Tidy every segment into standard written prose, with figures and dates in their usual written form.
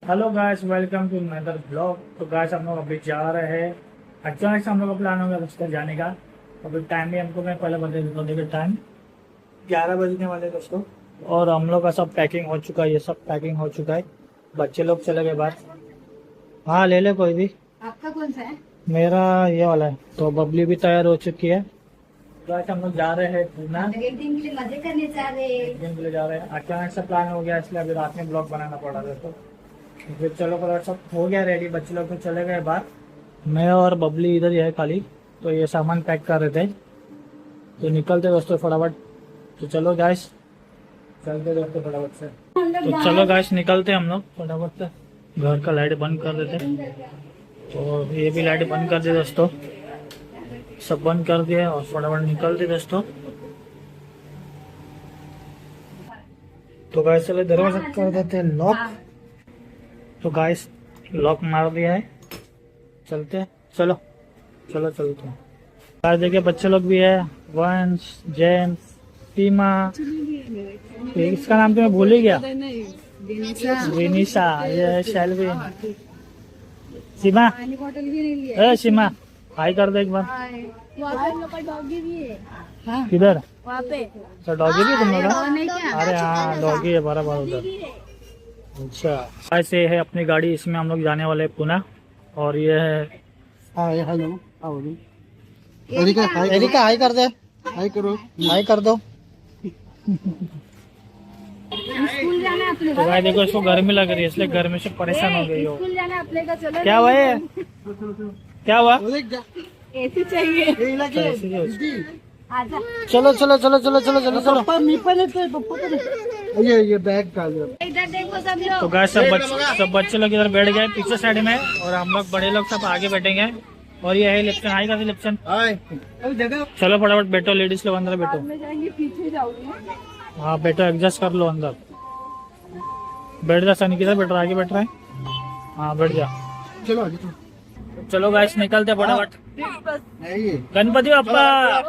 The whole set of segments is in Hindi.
Hello guys, welcome to another blog. तो गाइस हम लोग अभी जा रहे हैं। अचानक से हम लोग का प्लान हो गया दोस्तों जाने का। अभी टाइम भी हमको मैं पहले बता देता हूँ। देखिए टाइम 11 बजने वाले हैं दोस्तों। और हम लोग का सब पैकिंग हो चुका है। ये सब पैकिंग हो चुका है। बच्चे लोग चले गए बाहर। हाँ ले ले कोई भी। आपका कौन सा है? मेरा ये वाला है। तो बबली भी तैयार हो चुकी है। गाइस हम लोग जा रहे हैं पूना। एक दिन के लिए मजे करने जा रहे हैं। एक दिन के लिए जा रहे हैं। अचानक से प्लान हो गया, इसलिए अभी रात में ब्लॉग बनाना पड़ा दोस्तों। फिर चलो पता सब हो गया रेडी। बच्चे लोग तो चले गए बाहर। मैं और बबली इधर ही है खाली। तो ये सामान पैक कर रहे थे। तो निकलते दोस्तों फटाफट। तो चलो गाइस चलते दोस्तों फटाफट से। तो चलो गाइस निकलते हम लोग फटाफट से। घर का लाइट बंद कर देते। तो ये भी लाइट बंद कर दी दोस्तों। सब बंद कर दिए और फटाफट निकलते दोस्तों। तो गाइस चलो दरवाजा कर देते हैं लॉक। तो गाइस लॉक मार दिया है। चलते चलो चलो चलते हैं। गाइस देखिए बच्चे लोग भी है। वंश, जेम्स, सीमा। इसका नाम तो मैं भूल ही गया। विनीशा, ये है शैलवी। सीमा, ए सीमा हाय कर दे एक बार। डॉगी भी है। किधर? वहाँ पे तो डॉगी भी तुम लोग का? क्या? अरे हाँ डॉगी है बराबर उधर। अच्छा ऐसे है अपनी गाड़ी। इसमें हम लोग जाने वाले हैं पुणे। और ये है एरिका हाई कर दे। हाय करो। हाई कर दो। स्कूल जाना है अपने तो भाई देखो इसको गर्मी लग रही है, इसलिए गर्मी से परेशान हो गई हो। स्कूल जाना है अपने का। चलो क्या हुआ है? क्या हुआ? ऐसी चाहिए। आजा। चलो चलो चलो चलो चलो चलो चलो। ये बैग डाल दो। इधर देखो सब लोग। तो गाइस सब बच्चे लोग इधर बैठ गए पीछे साइड में। और हम लोग बड़े लोग सब आगे बैठेंगे। और ये है इलेक्शन। हाई कर इलेक्शन। चलो फटाफट बैठो। लेडीज लोग अंदर बैठो। में जाएंगे, पीछे जाओगे। हाँ बैठो, एडजस्ट कर लो अंदर। बैठ जा। सनी किधर बैठ रहा है? आगे बैठ रहा है। हाँ बैठ जा। चलो आगे चलो गाइस निकलते फटाफट। गणपति बाप्पा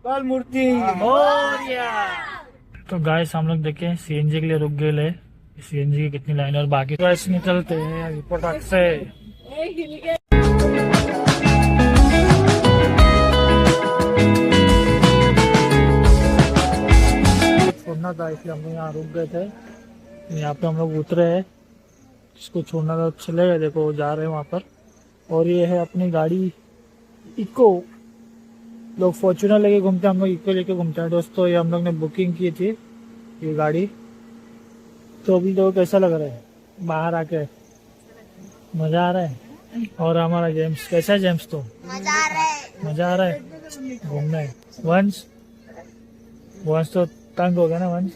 कल मूर्ति मोरया। तो गाइस हम लोग देखे सीएनजी के लिए रुक गए। सीएनजी की कितनी लाइन है। और बाकी गाइस निकलते हैं अभी फटाक से। छोड़ना था इसलिए हम लोग यहाँ रुक गए थे। यहाँ पे हम लोग उतरे हैं। इसको छोड़ना था चले गए। देखो वो जा रहे हैं वहाँ पर। और ये है अपनी गाड़ी इको। लोग फॉर्च्यूनर लेके घूमते हैं, हम लोग इको लेके घूमते हैं दोस्तों। ये हम लोग ने बुकिंग की थी ये गाड़ी। तो अभी तो कैसा लग रहा है बाहर आके? मजा आ रहा है। और हमारा जेम्स कैसा है? जेम्स तो मजा आ रहा है घूमना है। वंश तो तंग हो गया ना वंश।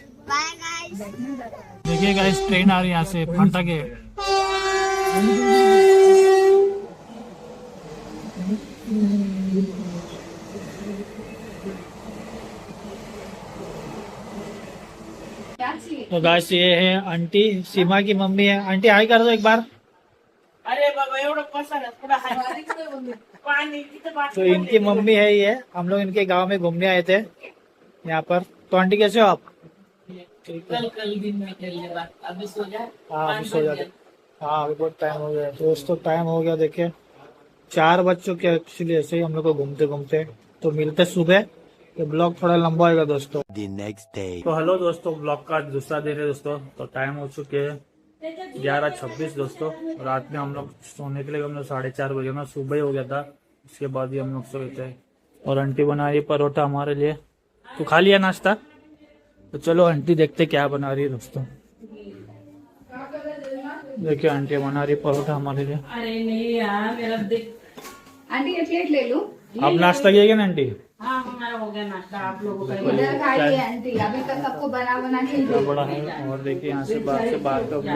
देखिए गाइस ट्रेन आ रही है यहाँ से फाटा के। तो गाइस ये है आंटी, सीमा की मम्मी है। आंटी हाई कर दो एक बार। अरे बाबा एवढं पसार थोडा पाणी तो इनकी मम्मी है ये। हम लोग इनके गांव में घूमने आए थे यहाँ पर। तो आंटी कैसे हो आप? कल दिन में खेलने बाद अभी सो जा। हाँ अभी सो जाते। हाँ अभी बहुत टाइम हो गया दोस्तों। टाइम हो गया देखिए 4 बज चुके। एक्चुअली ऐसे ही हम लोग को घूमते घूमते। तो मिलते सुबह। ये ब्लॉग थोड़ा लंबा होगा दोस्तों। तो हेलो दोस्तों, ब्लॉग का दूसरा दिन है दोस्तों। तो टाइम हो चुके हैं 11:26 दोस्तों। रात में हम लोग सोने के लिए हम लोग 4:30 बजे ना सुबह ही हो गया था। उसके बाद ही हम लोग सोए थे। और आंटी बना रही परोठा हमारे लिए। तो खा लिया नाश्ता? तो चलो आंटी देखते क्या बना रही है दोस्तों। देखिए आंटी बना रही परोठा हमारे लिए। अरे नहीं यार मेरा देख। आंटी ये प्लेट ले लूं? आप नाश्ता किया क्या ना आंटी? हाँ हमारा हो गया नाश्ता। आप लोगों का इधर खाइए आंटी। अभी तक सबको बना के क्या बड़ा है। और देखिए यहाँ से बाहर का व्यू।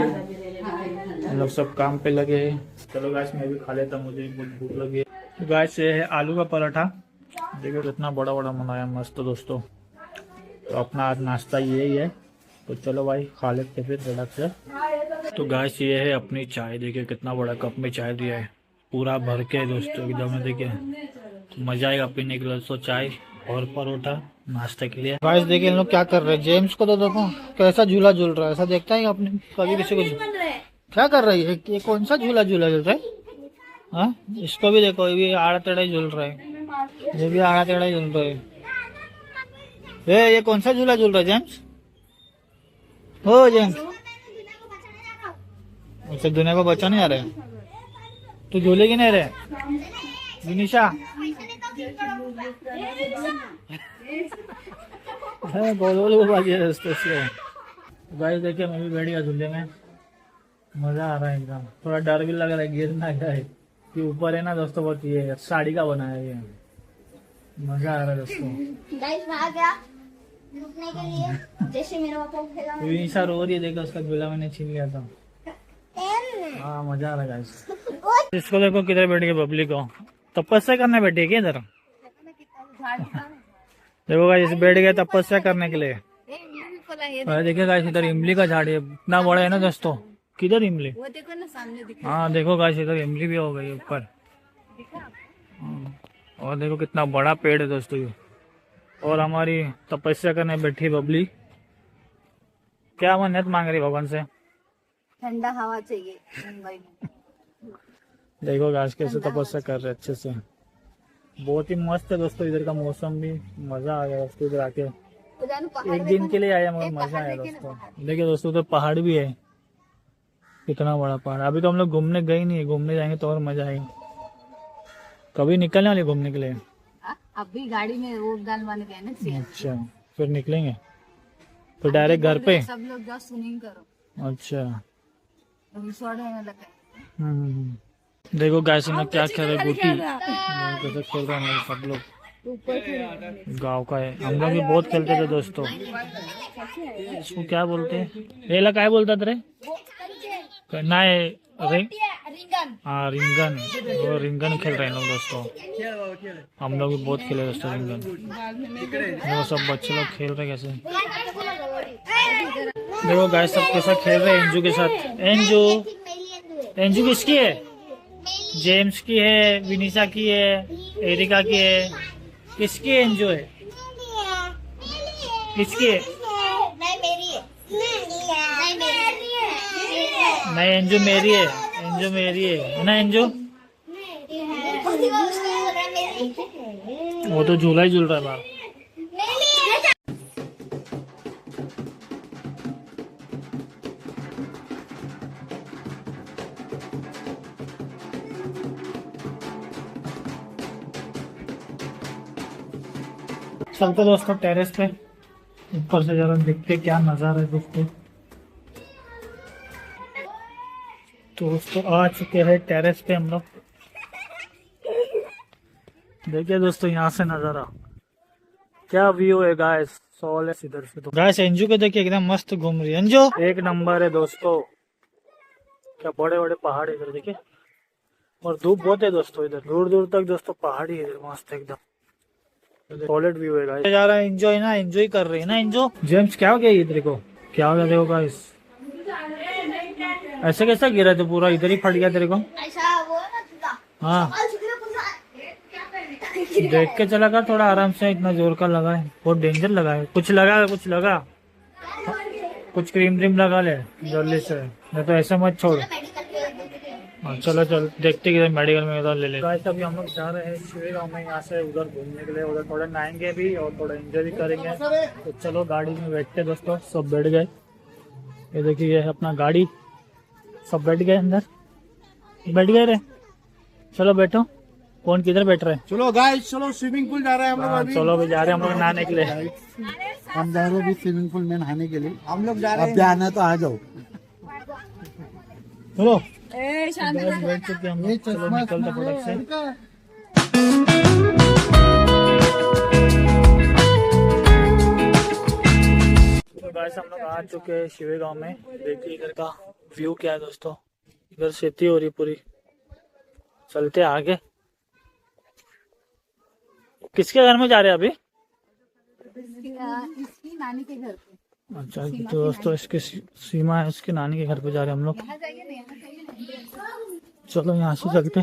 हम लोग सब काम पे लगे हैं। चलो गाइस मैं भी खा लेता, मुझे भी बहुत भूख लगी है। तो गाइस ये है आलू का पराठा। देखिए कितना बड़ा बड़ा बनाया मस्त दोस्तों। तो अपना आज नाश्ता यही है। तो चलो भाई खा लेते फिर झटक से। तो गाइस ये है अपनी चाय। देखिए कितना बड़ा कप में चाय दिया है। पूरा भर के दोस्तों एकदम। देखिए तो मजा आएगा पीने के लिए दोस्तों चाय। और परोठा नाश्ते के लिए। गाइस देखिए इन लोग क्या कर रहे हैं। जेम्स को तो देखो कैसा झूला झूल रहा है, ऐसा देखता है आपने कभी किसी को? क्या कर रही है ये? कौन सा झूला झूला झूल रहा है? हाँ, इसको भी देखो, ये भी आड़ा टेढ़ा ही झूल रहा है, ये भी आड़ा टेढ़ा ही झूल रहा है। ये कौन सा झूला झूल रहा है जेम्स? हो जेम्स, अच्छा दुनिया को बचाने आ रहे हैं? तू झूले की नहीं रहे विनिशा? बोल बाजी है दोस्तों से। गाइस देखिए मैं भी बैठ गया झूले में, मजा आ रहा है एकदम। थोड़ा डर भी लग रहा है गिर ना जाए, कि ऊपर है ना दोस्तों, बहुत ये साड़ी का बना है, ये मजा आ रहा है दोस्तों। गाइस वहाँ गया रुकने के लिए, जैसे मेरे पापा उठेगा विनिशा रो रही है, देखो उसका झूला मैंने छीन लिया था। हाँ मजा आ रहा है गाइस। इसको देखो किधर बैठ गए, बबली को तपस्या करने बैठी है क्या इधर? देखो गाइस बैठ गए तपस्या करने के लिए। अरे देखिए गाइस इधर इमली का झाड़ है, इतना बड़ा है ना दोस्तों। किधर इमली? वो देखो ना सामने दिखा। हाँ देखो गाइस इधर इमली भी हो गई ऊपर। और देखो कितना बड़ा पेड़ है दोस्तों ये। और हमारी तपस्या करने बैठी बबली, क्या मन्नत मांग रही भगवान से? ठंडा हवा चाहिए मुंबई में। देखो गाइस कैसे तपस्या कर रहे अच्छे से, बहुत ही मस्त है दोस्तों। इधर का मौसम भी मजा आ गया दोस्तों, इधर आके एक दिन के लिए आया मगर मजा आया दोस्तों। देखिए दोस्तों उधर पहाड़ भी है, कितना बड़ा पहाड़। अभी तो हम लोग घूमने गए नहीं है, घूमने जाएंगे तो और मजा आएगी। कभी निकलने वाले घूमने के लिए? अभी गाड़ी में रोड डालवाने गए ना। अच्छा फिर निकलेंगे तो डायरेक्ट घर पे? सब लोग जाओ स्विमिंग करो। अच्छा रिसोर्ट है लगा। देखो गाइस में क्या खेल रहे, गुटी कैसे खेल रहे हैं सब लोग। गांव का है, हम लोग भी बहुत खेलते थे दोस्तों। इसको क्या बोलते हैं? रेला क्या बोलता तेरे? ना हाँ रिंगन, वो रिंगन खेल रहे हैं लोग दोस्तों। हम लोग भी बहुत खेले दोस्तों रिंगन। वो सब बच्चे लोग खेल रहे कैसे। देखो गाइस सब कैसा खेल रहे हैं एंजू के साथ। एंजू किसकी है? जेम्स की है, विनिशा की है, एरिका की है। किसकी एंजू है? किसकी है? नहीं एंजू मेरी है, एंजू मेरी है ना एंजू? वो तो झूला ही झूल रहा है बाहर। चलते दोस्तों टेरेस पे, ऊपर से जरा देखते क्या नजारा है दोस्तों। तो दोस्तों आ चुके हैं टेरेस पे हम लोग। देखिए दोस्तों यहाँ से नजारा क्या व्यू है गाइस, सोल है इधर से। तो गाइस एंजू को देखिए एकदम मस्त घूम रही है एंजू, एक नंबर है दोस्तों। क्या बड़े बड़े पहाड़ इधर देखिए, और धूप बहुत है दोस्तों। इधर दूर दूर तक दोस्तों पहाड़ी है, इधर मस्त एकदम सॉलिड व्यू है गाइस। जा रहा है एंजॉय ना, एंजॉय कर रही है ना एंजो। जेम्स क्या हो गया इधर को, क्या हो गया देखो गाइस। ऐसे कैसा गिरा तो पूरा इधर ही फट गया तेरे को? हाँ देख के चला कर थोड़ा आराम से, इतना जोर का लगा है, बहुत डेंजर लगा है। कुछ लगा कुछ क्रीम व्रीम लगा ले जल्दी से, नहीं तो ऐसा मत छोड़। चलो देखते किधर मेडिकल में उधर ले ले। गाइस अभी हम लोग जा रहे हैं शिवे गाँव में, यहाँ से उधर घूमने के लिए। उधर थोड़ा नहाएंगे भी और थोड़ा एंजॉय भी करेंगे। तो चलो गाड़ी में बैठते दोस्तों, सब बैठ गए। ये देखिए ये है अपना गाड़ी, सब बैठ गए अंदर, बैठ गए रे। चलो बैठो, कौन किधर बैठ रहे हैं? चलो गाइस चलो स्विमिंग पूल जा रहे हैं हम लोग अभी। चलो भी जा रहे हैं हम लोग नहाने के लिए। हम जा रहे हैं स्विमिंग पूल में नहाने के लिए। हम लोग जा रहे हैं, अब आना तो आ जाओ। चलो बैठ चुके हम लोग, चलो निकलते फटाक से। तो गाइस हम लोग आ चुके हैं शिवे गाँव में। देखिए इधर का व्यू क्या है दोस्तों, इधर खेती हो रही पूरी। चलते आगे। किसके घर में जा रहे हैं अभी? इसकी नानी के घर पे। अच्छा तो दोस्तों इसकी सीमा है, इसके नानी के घर पे जा रहे हैं हम लोग। चलो यहाँ से चलते।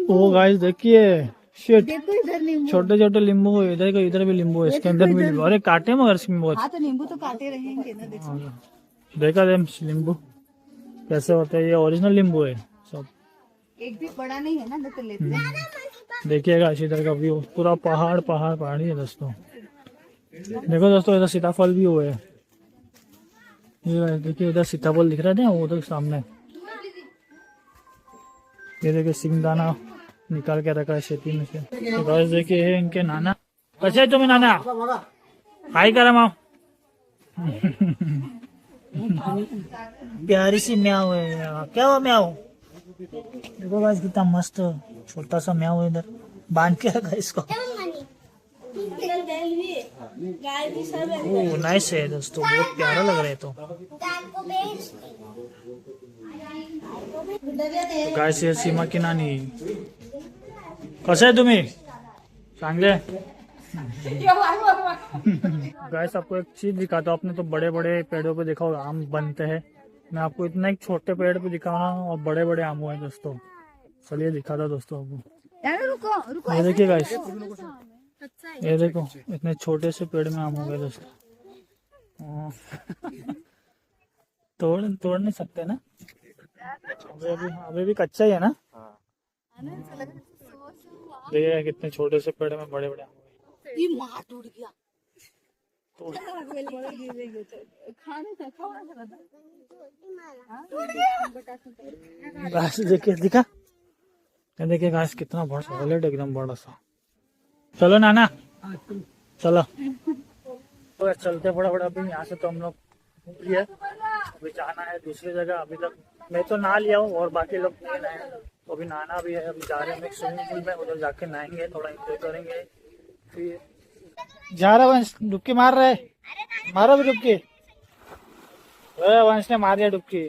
ओ गाइस देखिए शिट, देखो इधर नींबू। छोटे छोटे नींबू है इधर को, इधर भी नींबू है, इसके अंदर भी नींबू। अरे काटे मगर इसमें बहुत। हाँ तो नींबू तो काटे रहेंगे ना, देखो। देखा दे नींबू कैसे होते हैं, ये ओरिजिनल नींबू है सब। एक भी बड़ा नहीं है ना, तो लेते हैं। देखिएगा इधर का व्यू, पूरा पहाड़ पहाड़ पहाड़ी है दोस्तों। देखो दोस्तों इधर सीताफल भी हुए है, ये देखिए इधर सीताफल दिख रहा है ना उधर सामने। ये देखिए सिंगदाना निकाल के रखा है खेती में से। तो गाइस देखिए है इनके नाना। कैसे है तुम्हें नाना? हाय करा माँ। प्यारी सी म्याऊ है यार। क्या हुआ म्याऊ? देखो गाइस कितना मस्त छोटा सा म्याऊ है, इधर बांध के रखा है इसको। गाय भी सब है। ओह नाइस है दोस्तों, बहुत प्यारा लग रहा है। तो गाइस ये सीमा की नानी। कसं आहे तुम्ही? चांगले। गाइस आपको एक चीज दिखाता हूँ, आपने तो बड़े बड़े पेड़ों पे देखा होगा आम बनते हैं, मैं आपको इतना एक छोटे पेड़ पे दिखाऊंगा और बड़े बड़े आम हुए दोस्तों। चलिए दिखाता दोस्तों आपको। रुको रुको। ये देखिए गाइस, ये देखो इतने छोटे से पेड़ में आम हो गए दोस्तों। तोड़ नहीं सकते ना, अभी भी कच्चा ही है ना। देखिए कितने छोटे से पेड़ में बड़े बड़े आम हो गए। ये मार टूट गया। घास देखिए, दिखा ये देखिए घास कितना बड़ा सॉलिड एकदम बड़ा सा। चलो नाना चलो। तो चलते फटाफट। अभी यहाँ से तो हम लोग है, अभी जाना है दूसरी जगह। अभी तक मैं तो नहा लिया हूँ और बाकी लोग नहीं नहाए, तो अभी नहाना भी है। अभी जा रहे हैं स्विमिंग पूल में, उधर जाके नहाएंगे, थोड़ा एंजॉय करेंगे। फिर जा रहा वंश, डुबकी मार रहे, मारो भी डुबकी। वंश ने मार दिया डुबकी।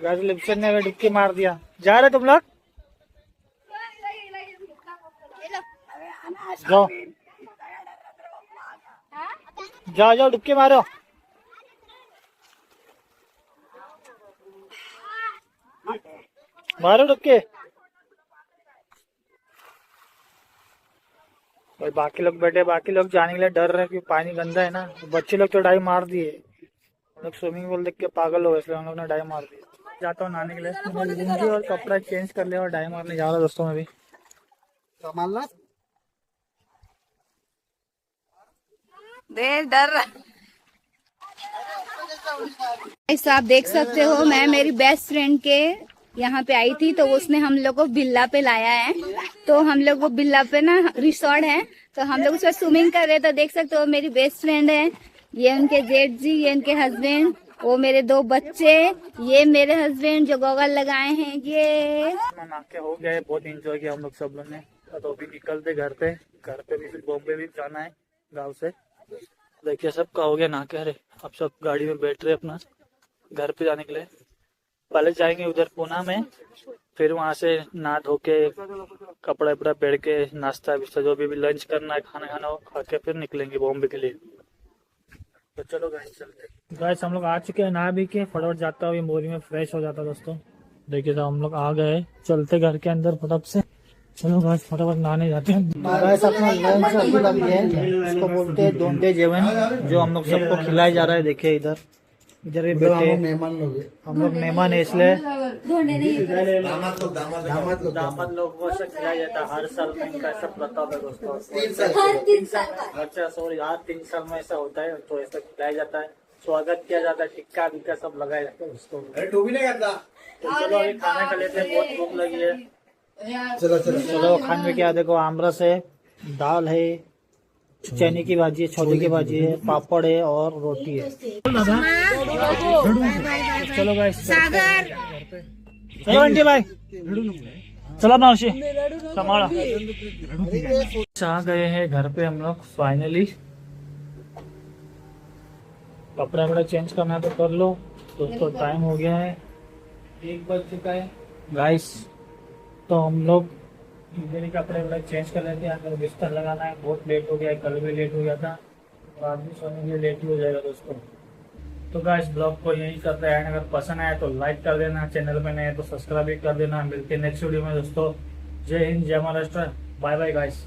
लिप्सन ने डुबकी मार दिया। जा रहे तुम लोग? जाओ जाओ जाओ डुबकी मारो। मारो डुबकी। और बाकी लोग बैठे, बाकी लोग जाने के लिए डर रहे क्योंकि पानी गंदा है ना। बच्चे लोग तो डाइव मार दिए, हम लोग स्विमिंग पूल देख के पागल हो गए, इसलिए हम लोग ने डाइव मार दिया। जाता हूँ नहाने के लिए, लुंगी और कपड़ा चेंज कर लिया और डाइव मारने जा रहा हूँ दोस्तों। में भी डर। ऐसा आप देख सकते हो, मैं मेरी बेस्ट फ्रेंड के यहाँ पे आई थी, तो उसने हम लोग को बिल्ला पे लाया है। तो हम लोग वो बिल्ला पे ना रिसोर्ट है, तो हम लोग उसमें स्विमिंग कर रहे हैं। तो देख सकते हो मेरी बेस्ट फ्रेंड है, ये उनके जेठ जी, ये उनके हस्बैंड, वो मेरे 2 बच्चे, ये मेरे हस्बैंड जो गॉगल लगाए हैं। ये नाके हो गए, बहुत एंजॉय किया हम लोग सब लोग ने। तो अभी निकलते घर पे भी फिर बॉम्बे भी जाना है गाँव से। देखिए सबका हो गया नाके। अरे अब सब गाड़ी में बैठ रहे अपना घर पे जाने के लिए। पहले जाएंगे उधर पूना में, फिर वहां से नहा धो के कपड़ा वपड़ा पहन के नाश्ता विस्ता जो भी लंच करना है, खाना खाना हो खा के फिर निकलेंगे बॉम्बे के लिए। तो चलो गाइस चलते। गाइस हम लोग आ चुके हैं, नहा भी के फटाफट जाता हूँ मोरी में फ्रेश हो जाता दोस्तों। देखिए तो हम लोग आ गए, चलते घर के अंदर फटाफट से। चलो गाइस फटाफट नहाने जाते हैं। गाइस अपना लंच अभी लगी है, इसको बोलते हैं दोंडे जेवन, जो हम लोग सबको खिलाया जा रहा है। देखिए इधर इधर भी बैठे मेहमान लोग हैं। हम लोग, मेहमान है इसलिए दामाद लोग को ऐसा खिलाया जाता है हर साल में। इनका ऐसा प्रथा है दोस्तों। 3 साल अच्छा सॉरी, हर 3 साल में ऐसा होता है, तो ऐसा खिलाया जाता है, स्वागत किया जाता है, टिक्का विक्का सब लगाया जाता है उसको। टू भी नहीं करता। तो चलो अभी खाना खा लेते हैं, बहुत भूख लगी है। चलो चलो चलो खाने में क्या देखो, आमरस है, दाल है, चने की भाजी है, छोले की भाजी है, पापड़ है और रोटी है। चलो भाई चलो आंटी भाई, चलो मौसी संभालो। आ गए हैं घर पे हम लोग फाइनली। कपड़ा वपड़ा चेंज करना है तो कर लो दोस्तों, टाइम हो गया है, 1 बज चुका है गाइस। तो हम लोग मेरे कपड़े वपड़े चेंज कर लेते हैं, अगर बिस्तर लगाना है, बहुत लेट हो गया है, कल भी लेट हो गया था, तो आज भी सोने के लिए लेट ही हो जाएगा दोस्तों। तो गाइस ब्लॉग को यही करते हैं, अगर पसंद आए तो लाइक कर देना, चैनल पे नए तो सब्सक्राइब भी कर देना। मिलते हैं नेक्स्ट वीडियो में दोस्तों। जय हिंद, जय महाराष्ट्र, बाय बाय गाइस।